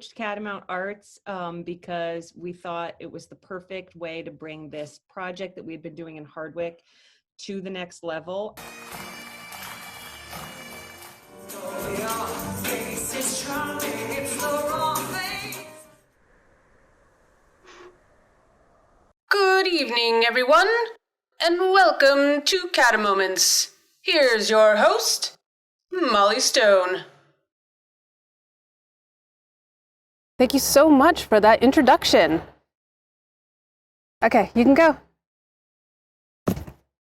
Kodama Arts because we thought it was the perfect way to bring this project that we've been doing in Hardwick to the next level. Good evening, everyone, and welcome to Catamoment. Here's your host, Molly Stone. Thank you so much for that introduction. Okay, you can go.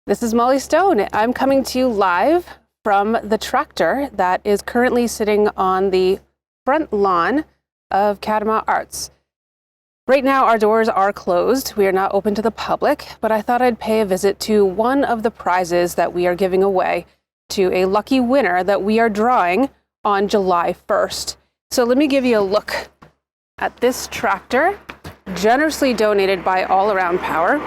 This is Molly Stone. I'm coming to you live from the tractor that is currently sitting on the front lawn of Kodama Arts. Right now, our doors are closed. We are not open to the public, but I thought I'd pay a visit to one of the prizes that we are giving away to a lucky winner that we are drawing on July 1st. So let me give you a look at this tractor, generously donated by All Around Power.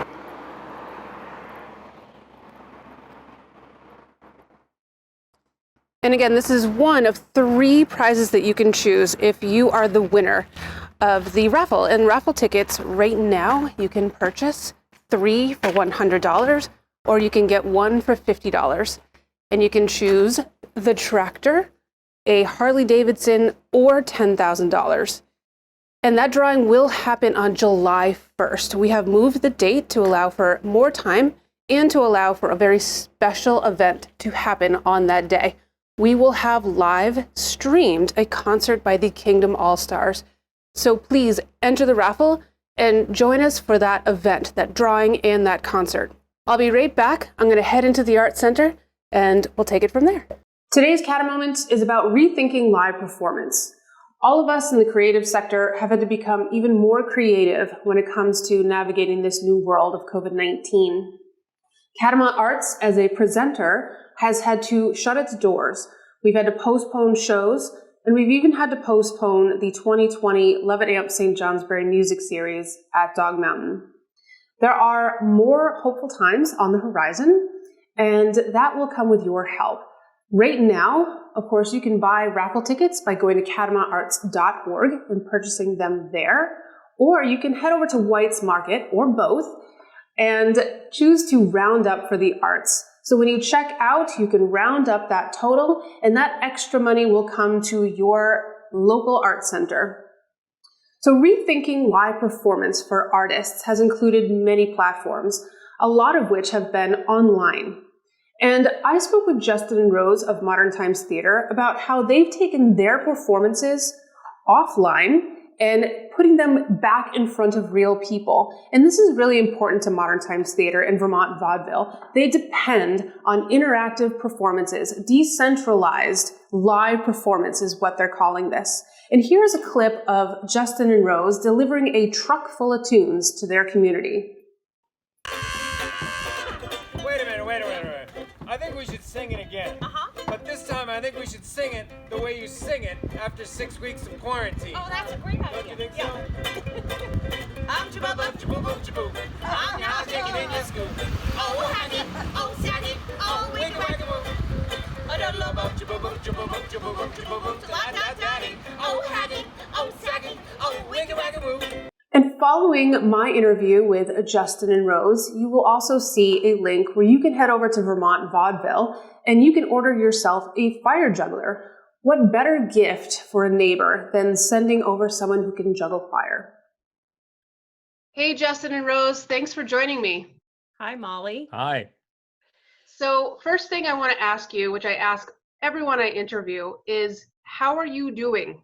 And again, this is one of 3 prizes that you can choose if you are the winner of the raffle. And raffle tickets right now, you can purchase 3 for $100, or you can get 1 for $50. And you can choose the tractor, a Harley Davidson, or $10,000. And that drawing will happen on July 1st. We have moved the date to allow for more time and to allow for a very special event to happen on that day. We will have live streamed a concert by the Kingdom All-Stars. So please enter the raffle and join us for that event, that drawing and that concert. I'll be right back. I'm going to head into the Art Center and we'll take it from there. Today's Catamoment is about rethinking live performance. All of us in the creative sector have had to become even more creative when it comes to navigating this new world of COVID-19. Kodama Arts, as a presenter, has had to shut its doors. We've had to postpone shows, and we've even had to postpone the 2020 Levitt Amp St. Johnsbury music series at Dog Mountain. There are more hopeful times on the horizon, and that will come with your help. Right now, of course, you can buy raffle tickets by going to catamaarts.org and purchasing them there, or you can head over to White's Market, or both, and choose to round up for the arts. So when you check out, you can round up that total, and that extra money will come to your local art center. So rethinking live performance for artists has included many platforms, a lot of which have been online. And I spoke with Justin and Rose of Modern Times Theater about how they've taken their performances offline and putting them back in front of real people. And this is really important to Modern Times Theater and Vermont Vaudeville. They depend on interactive performances. Decentralized live performance is what they're calling this. And here's a clip of Justin and Rose delivering a truck full of tunes to their community. Wait a minute. I think we should sing it again. But this time I think we should sing it the way you sing it after 6 weeks of quarantine. Oh, that's a great idea. Don't you think so? I'm so? I'm now Taking in your scoop. Oh, honey, oh, saggy, oh, wiggy, waggy, oh, honey, oh, saggy, oh, wiggy, waggy, woo. And following my interview with Justin and Rose, you will also see a link where you can head over to Vermont Vaudeville and you can order yourself a fire juggler. What better gift for a neighbor than sending over someone who can juggle fire? Hey, Justin and Rose, thanks for joining me. Hi, Molly. Hi. So first thing I want to ask you, which I ask everyone I interview, is how are you doing?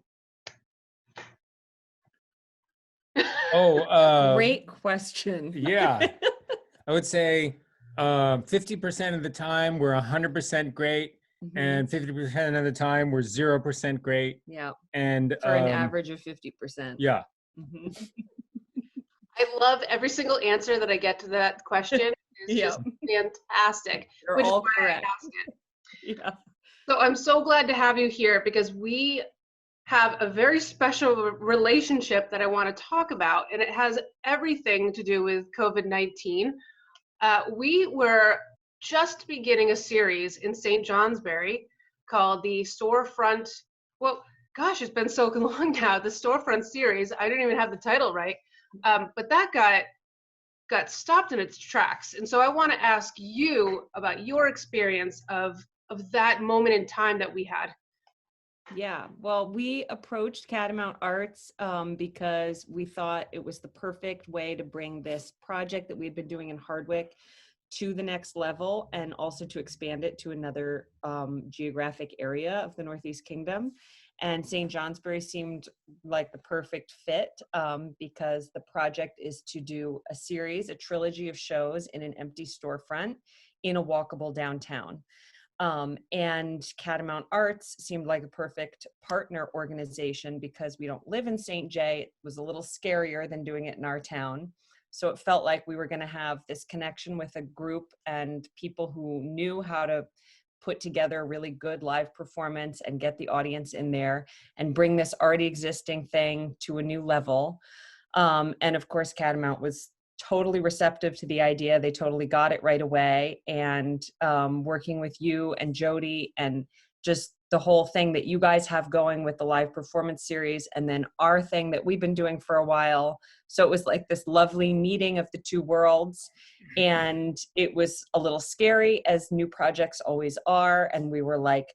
Great question. Yeah. I would say 50% of the time we're 100% great, and 50% of the time we're 0% great. Yeah. And For an average of 50%. Yeah. I love every single answer that I get to that question. It's just fantastic. You're which is all why correct. I asked it. Yeah. So I'm so glad to have you here because we have a very special relationship that I want to talk about, and it has everything to do with COVID-19. We were just beginning a series in St. Johnsbury called the Storefront. Well, gosh, it's been so long now. The storefront series, I didn't even have the title right, but that got stopped in its tracks. And so I want to ask you about your experience of that moment in time that we had. Yeah, well, we approached Catamount Arts because we thought it was the perfect way to bring this project that we'd been doing in Hardwick to the next level, and also to expand it to another geographic area of the Northeast Kingdom. And St. Johnsbury seemed like the perfect fit because the project is to do a trilogy of shows in an empty storefront in a walkable downtown. And Catamount Arts seemed like a perfect partner organization because we don't live in St. J. It was a little scarier than doing it in our town. So it felt like we were going to have this connection with a group and people who knew how to put together a really good live performance and get the audience in there and bring this already existing thing to a new level. And of course, Catamount was totally receptive to the idea. They totally got it right away. And working with you and Jody and just the whole thing that you guys have going with the live performance series, and then our thing that we've been doing for a while. So it was like this lovely meeting of the two worlds. And it was a little scary, as new projects always are. And we were like,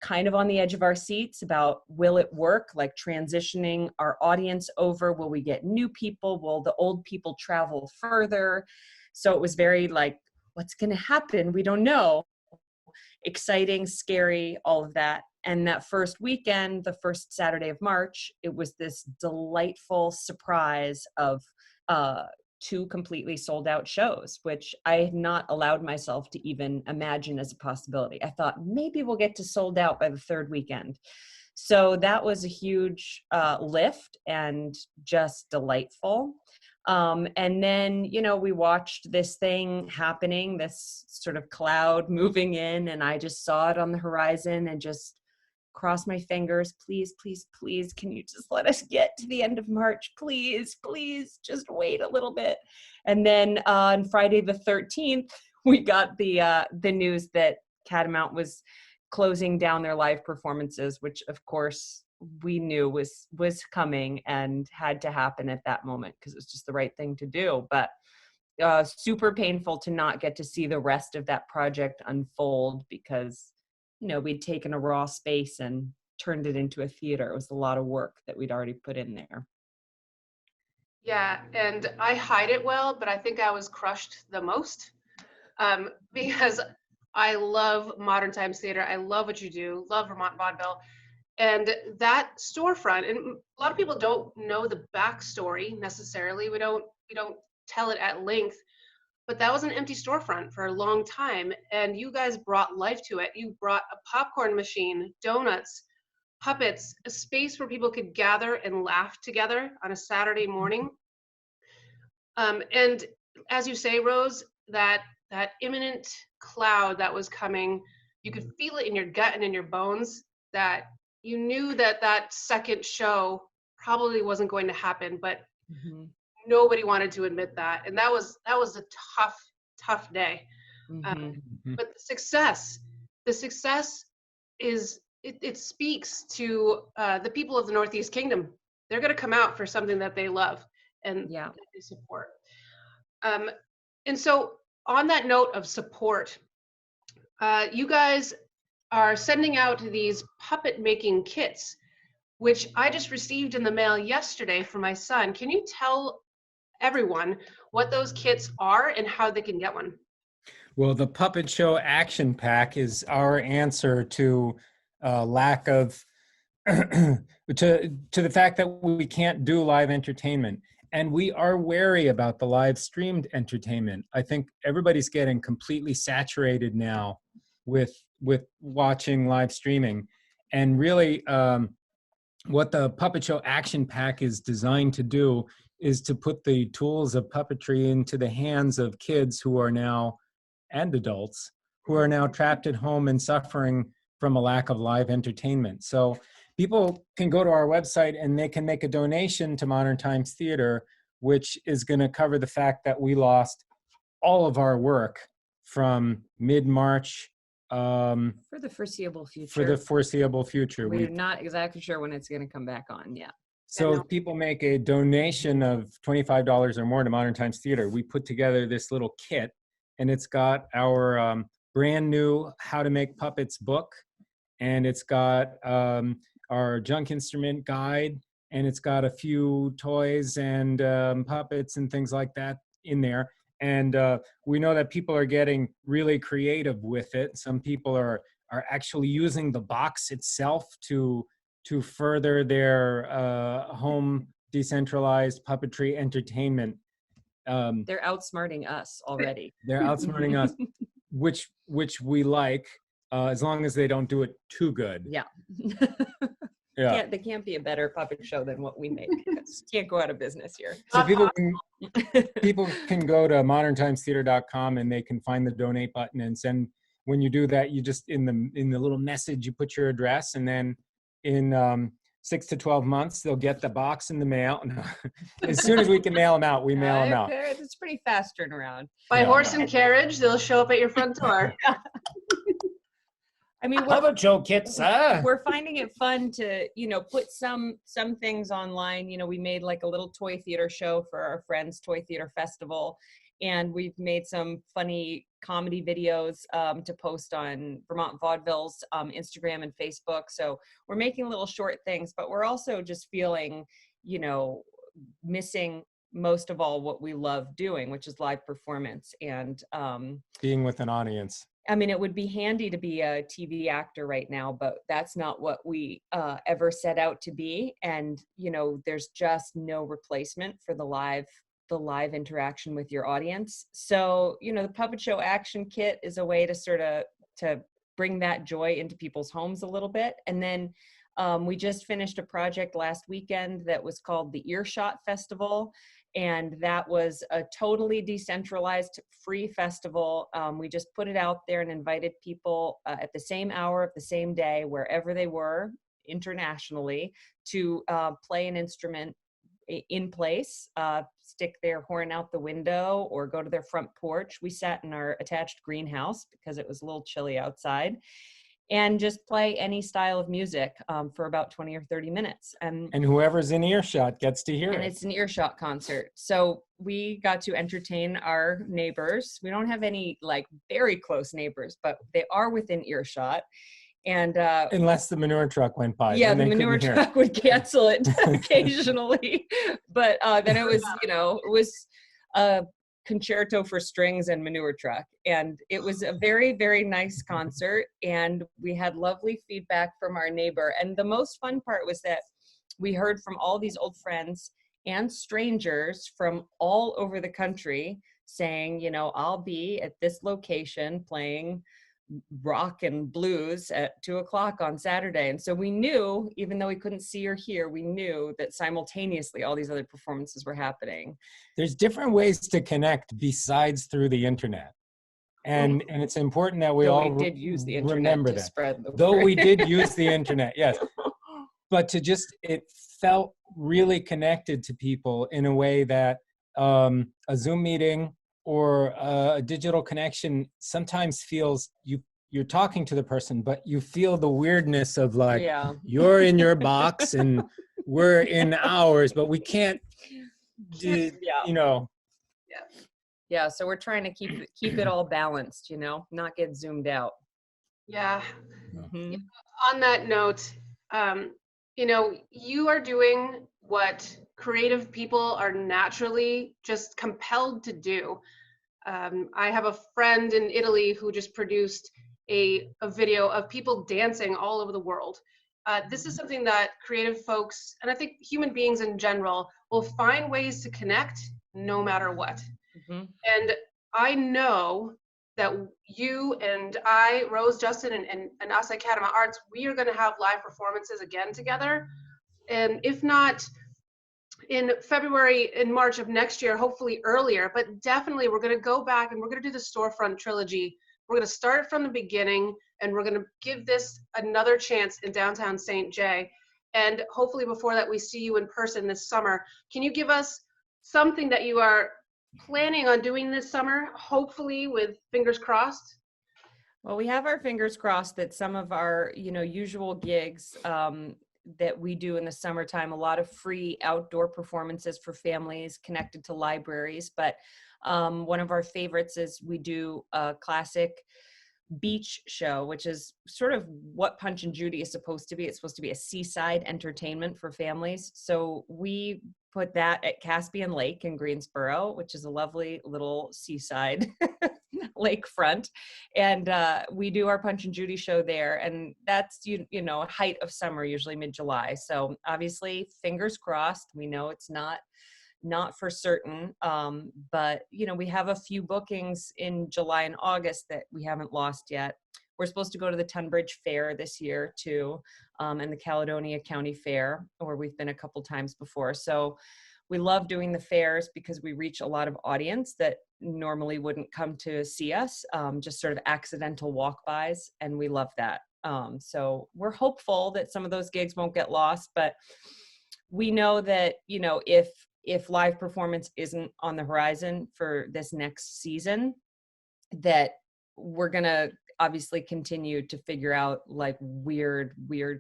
kind of on the edge of our seats about, will it work? Like transitioning our audience over, will we get new people? Will the old people travel further? So it was very like, what's going to happen? We don't know. Exciting, scary, all of that. And that first weekend, the first Saturday of March, it was this delightful surprise of two completely sold out shows, which I had not allowed myself to even imagine as a possibility. I thought maybe we'll get to sold out by the third weekend. So that was a huge lift and just delightful. And then, we watched this thing happening, this sort of cloud moving in, and I just saw it on the horizon and just cross my fingers. Please, please, please, can you just let us get to the end of March? Please, please, just wait a little bit. And then on Friday the 13th, we got the news that Catamount was closing down their live performances, which of course we knew was coming and had to happen at that moment because it was just the right thing to do. But super painful to not get to see the rest of that project unfold because we'd taken a raw space and turned it into a theater. It was a lot of work that we'd already put in there. Yeah, and I hide it well, but I think I was crushed the most because I love modern times theater. I love what you do, love Vermont vaudeville. And that storefront, and a lot of people don't know the backstory necessarily. We don't tell it at length, but that was an empty storefront for a long time. And you guys brought life to it. You brought a popcorn machine, donuts, puppets, a space where people could gather and laugh together on a Saturday morning. And as you say, Rose, that imminent cloud that was coming, you could feel it in your gut and in your bones, that you knew that second show probably wasn't going to happen, but nobody wanted to admit that. And that was a tough day. But the success is, it speaks to the people of the Northeast Kingdom. They're going to come out for something that they love and that they support. And so on that note of support, you guys are sending out these puppet making kits, which I just received in the mail yesterday for my son. Can you tell everyone what those kits are and how they can get one? Well, the Puppet Show Action Pack is our answer to lack of, to the fact that we can't do live entertainment. And we are wary about the live streamed entertainment. I think everybody's getting completely saturated now with watching live streaming. And really, what the Puppet Show Action Pack is designed to do is to put the tools of puppetry into the hands of kids who are now, and adults, who are now trapped at home and suffering from a lack of live entertainment. So people can go to our website and they can make a donation to Modern Times Theater, which is going to cover the fact that we lost all of our work from mid-March For the foreseeable future. for the foreseeable future. We're not exactly sure when it's going to come back on. Yeah. So if people make a donation of $25 or more to Modern Times Theater, we put together this little kit, and it's got our brand new How to Make Puppets book, and it's got our junk instrument guide, and it's got a few toys and puppets and things like that in there. And we know that people are getting really creative with it. Some people are actually using the box itself to further their home decentralized puppetry entertainment. They're outsmarting us already. They're outsmarting us, which we like, as long as they don't do it too good. Yeah. Yeah. They can't be a better puppet show than what we make. Can't go out of business here. So people can go to moderntimestheater.com and they can find the donate button and send. When you do that, you just in the little message you put your address, and then in 6 to 12 months they'll get the box in the mail. As soon as we can mail them out, we mail them out. It's pretty fast turnaround. By horse and carriage, they'll show up at your front door. I mean, Puppet show kits. We're finding it fun to, put some things online. We made like a little toy theater show for our friends' Toy Theater Festival. And we've made some funny comedy videos to post on Vermont Vaudeville's Instagram and Facebook. So we're making little short things, but we're also just feeling, missing most of all what we love doing, which is live performance and being with an audience. I mean, it would be handy to be a TV actor right now, but that's not what we ever set out to be. And, there's just no replacement for the live interaction with your audience. So, the Puppet Show Action Kit is a way to to bring that joy into people's homes a little bit. And then we just finished a project last weekend that was called the Earshot Festival. And that was a totally decentralized free festival. We just put it out there and invited people at the same hour of the same day, wherever they were internationally, to play an instrument in place, stick their horn out the window or go to their front porch. We sat in our attached greenhouse because it was a little chilly outside, and just play any style of music for about 20 or 30 minutes. And whoever's in earshot gets to hear it. And it's an earshot concert. So we got to entertain our neighbors. We don't have any like very close neighbors, but they are within earshot. And unless the manure truck went by. Yeah, the manure truck would cancel it occasionally. But then it was, it was a concerto for strings and manure truck. And it was a very, very nice concert. And we had lovely feedback from our neighbor. And the most fun part was that we heard from all these old friends and strangers from all over the country saying, I'll be at this location playing rock and blues at 2:00 on Saturday. And so we knew, even though we couldn't see or hear, we knew that simultaneously all these other performances were happening. There's different ways to connect besides through the internet. And it's important that we did use the internet remember to that. spread the word. Though we did use the internet, yes. But it felt really connected to people in a way that a Zoom meeting or a digital connection sometimes feels you're talking to the person, but you feel the weirdness of like, you're in your box and we're in ours, but we can't do, Yeah, so we're trying to keep it all balanced, not get zoomed out. Yeah. Mm-hmm. On that note, you are doing what creative people are naturally just compelled to do. I have a friend in Italy who just produced a video of people dancing all over the world. This is something that creative folks, and I think human beings in general, will find ways to connect no matter what. Mm-hmm. And I know that you and I, Rose, Justin, and us at Kodama Arts, we are going to have live performances again together. And if not in February, in March of next year, hopefully earlier, but definitely we're going to go back and we're going to do the Storefront trilogy. We're going to start from the beginning, and we're going to give this another chance in downtown St. Jay. And hopefully before that, we see you in person this summer. Can you give us something that you are planning on doing this summer, hopefully with fingers crossed? Well, we have our fingers crossed that some of our, usual gigs that we do in the summertime, a lot of free outdoor performances for families connected to libraries. But one of our favorites is we do a classic beach show, which is sort of what Punch and Judy is supposed to be. It's supposed to be a seaside entertainment for families. So we put that at Caspian Lake in Greensboro, which is a lovely little seaside lakefront. And we do our Punch and Judy show there. And that's, height of summer, usually mid-July. So obviously, fingers crossed. We know it's not for certain, but we have a few bookings in July and August that we haven't lost yet. We're supposed to go to the Tunbridge Fair this year too, and the Caledonia County Fair, where we've been a couple times before. So we love doing the fairs because we reach a lot of audience that normally wouldn't come to see us, just sort of accidental walk-bys, and we love that. So we're hopeful that some of those gigs won't get lost, but we know that, if live performance isn't on the horizon for this next season, that we're going to obviously continue to figure out like weird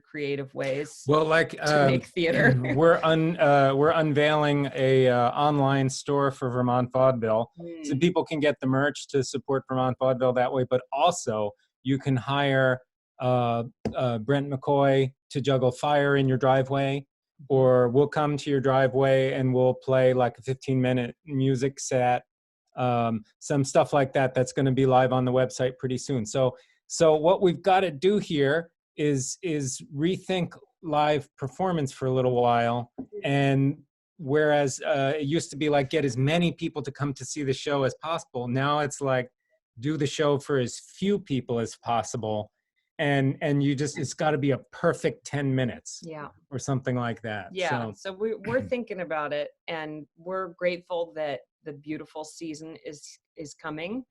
creative ways to make theater. we're unveiling a online store for Vermont Vaudeville, so people can get the merch to support Vermont Vaudeville that way, but also you can hire Brent McCoy to juggle fire in your driveway, or we'll come to your driveway and we'll play like a 15-minute music set, some stuff like that that's going to be live on the website pretty soon. So what we've got to do here is rethink live performance for a little while. And whereas it used to be like get as many people to come to see the show as possible, now it's like do the show for as few people as possible. And you just, it's got to be a perfect 10 minutes or something like that. Yeah. So we're thinking about it, and we're grateful that the beautiful season is coming,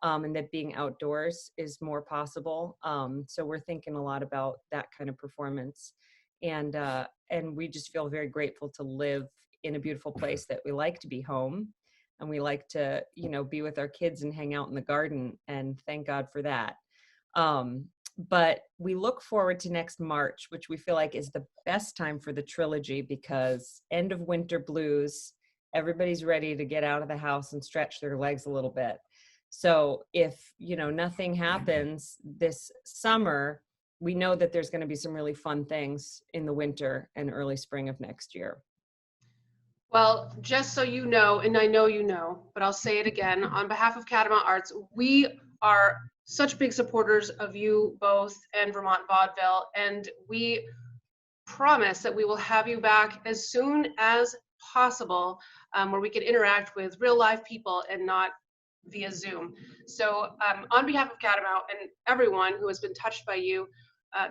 and that being outdoors is more possible. So we're thinking a lot about that kind of performance, and we just feel very grateful to live in a beautiful place that we like to be home, and we like to, be with our kids and hang out in the garden, and thank God for that. But we look forward to next March, which we feel like is the best time for the trilogy, because end of winter blues, everybody's ready to get out of the house and stretch their legs a little bit. So if, nothing happens this summer, we know that there's going to be some really fun things in the winter and early spring of next year. Well, just so you know, and I know you know, but I'll say it again, on behalf of Kodama Arts, we are such big supporters of you both and Vermont Vaudeville, and we promise that we will have you back as soon as possible, where we can interact with real live people and not via Zoom. So on behalf of Catamoment and everyone who has been touched by you,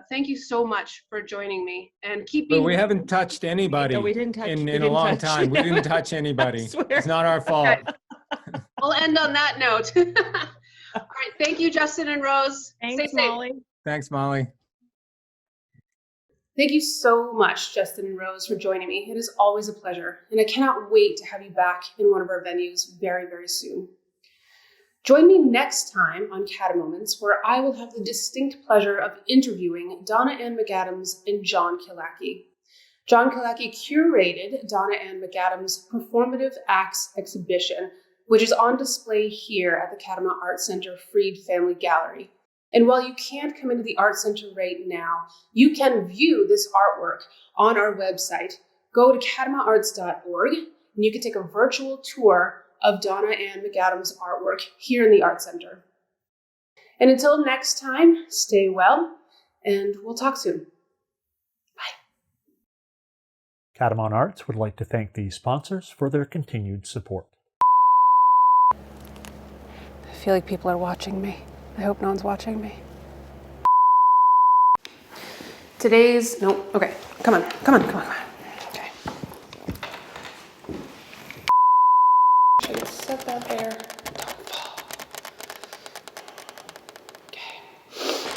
thank you so much for joining me and keeping. But we haven't touched anybody in a long time. We didn't touch anybody. It's not our fault. Okay. We'll end on that note. All right. Thank you, Justin and Rose. Thanks, Molly. Thanks, Molly. Thank you so much, Justin and Rose, for joining me. It is always a pleasure, and I cannot wait to have you back in one of our venues very, very soon. Join me next time on Catamoments, where I will have the distinct pleasure of interviewing Donna Ann McAdams and John Kilachy. John Kilachy curated Donna Ann McAdams' Performative Acts exhibition, which is on display here at the Kodama Arts Center Fried Family Gallery. And while you can't come into the Art Center right now, you can view this artwork on our website. Go to catamaarts.org and you can take a virtual tour of Donna Ann McAdams' artwork here in the Art Center. And until next time, stay well, and we'll talk soon. Bye. Kodama Arts would like to thank these sponsors for their continued support. I feel like people are watching me. I hope no one's watching me. Okay, come on.